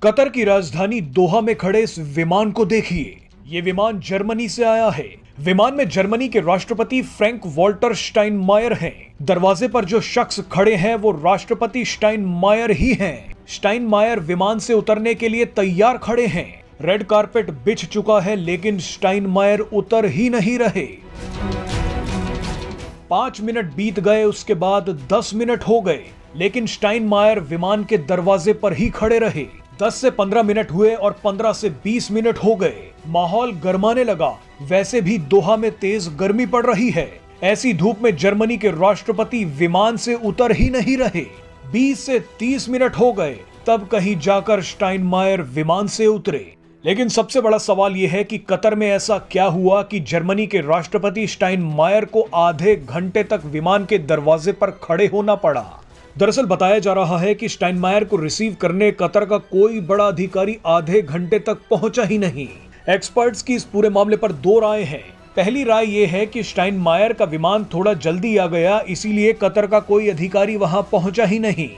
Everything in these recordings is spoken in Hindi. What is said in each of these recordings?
कतर की राजधानी दोहा में खड़े इस विमान को देखिए। ये विमान जर्मनी से आया है। विमान में जर्मनी के राष्ट्रपति फ्रैंक वॉल्टर स्टाइनमायर हैं। दरवाजे पर जो शख्स खड़े हैं वो राष्ट्रपति स्टाइनमायर ही हैं। स्टाइनमायर विमान से उतरने के लिए तैयार खड़े हैं। रेड कारपेट बिछ चुका है लेकिन स्टाइनमायर उतर ही नहीं रहे। 5 मिनट बीत गए, उसके बाद 10 मिनट हो गए, लेकिन स्टाइनमायर विमान के दरवाजे पर ही खड़े रहे। 10 से 15 मिनट हुए और 15 से 20 मिनट हो गए। माहौल गर्माने लगा। वैसे भी दोहा में तेज गर्मी पड़ रही है। ऐसी धूप में जर्मनी के राष्ट्रपति विमान से उतर ही नहीं रहे। 20 से 30 मिनट हो गए, तब कहीं जाकर स्टाइनमायर विमान से उतरे। लेकिन सबसे बड़ा सवाल यह है कि कतर में ऐसा क्या हुआ कि जर्मनी के राष्ट्रपति स्टाइनमायर को आधे घंटे तक विमान के दरवाजे पर खड़े होना पड़ा। दरअसल बताया जा रहा है कि स्टाइनमायर को रिसीव करने कतर का कोई बड़ा अधिकारी आधे घंटे तक पहुंचा ही नहीं। एक्सपर्ट्स की इस पूरे मामले पर 2 राय हैं। पहली राय यह है कि स्टाइनमायर का विमान थोड़ा जल्दी आ गया, इसीलिए कतर का कोई अधिकारी वहां पहुंचा ही नहीं।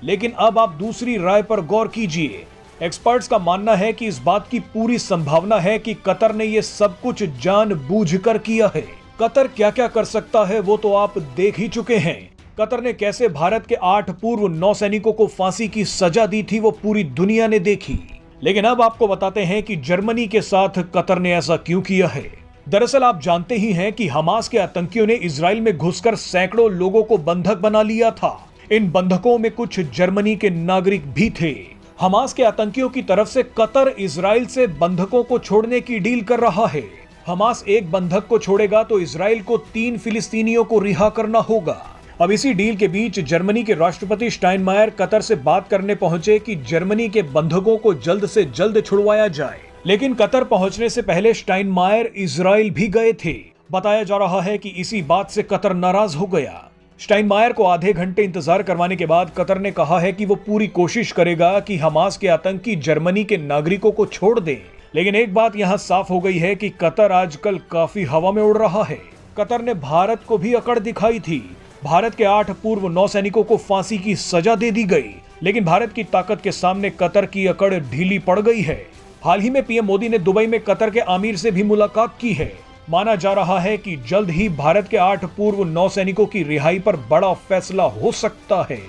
लेकिन अब आप दूसरी राय पर गौर कीजिए। एक्सपर्ट्स का मानना है कि इस बात की पूरी संभावना है कि कतर ने यह सब कुछ जानबूझकर किया है। कतर क्या क्या कर सकता है वो तो आप देख ही चुके हैं। कतर ने कैसे भारत के 8 पूर्व नौसैनिकों को फांसी की सजा दी थी वो पूरी दुनिया ने देखी। लेकिन अब आपको बताते हैं कि जर्मनी के साथ कतर ने ऐसा क्यों किया है। दरअसल आप जानते ही हैं कि हमास के आतंकियों ने इजराइल में घुसकर सैकड़ों लोगों को बंधक बना लिया था। इन बंधकों में कुछ जर्मनी के नागरिक भी थे। हमास के आतंकियों की तरफ से कतर इजराइल से बंधकों को छोड़ने की डील कर रहा है। हमास एक बंधक को छोड़ेगा तो इजराइल को 3 फिलिस्तीनियों को रिहा करना होगा। अब इसी डील के बीच जर्मनी के राष्ट्रपति स्टाइनमायर कतर से बात करने पहुंचे कि जर्मनी के बंधकों को जल्द से जल्द छुड़वाया जाए। लेकिन कतर पहुंचने से पहले स्टाइनमायर इजराइल भी गए थे। बताया जा रहा है कि इसी बात से कतर नाराज हो गया। स्टाइनमायर को आधे घंटे इंतजार करवाने के बाद कतर ने कहा है कि वो पूरी कोशिश करेगा कि हमास के आतंकी जर्मनी के नागरिकों को छोड़ दें। लेकिन एक बात यहाँ साफ हो गई है कि कतर आजकल काफी हवा में उड़ रहा है। कतर ने भारत को भी अकड़ दिखाई थी। भारत के 8 पूर्व नौसैनिकों को फांसी की सजा दे दी गई, लेकिन भारत की ताकत के सामने कतर की अकड़ ढीली पड़ गई है। हाल ही में पीएम मोदी ने दुबई में कतर के आमिर से भी मुलाकात की है। माना जा रहा है कि जल्द ही भारत के 8 पूर्व नौसैनिकों की रिहाई पर बड़ा फैसला हो सकता है।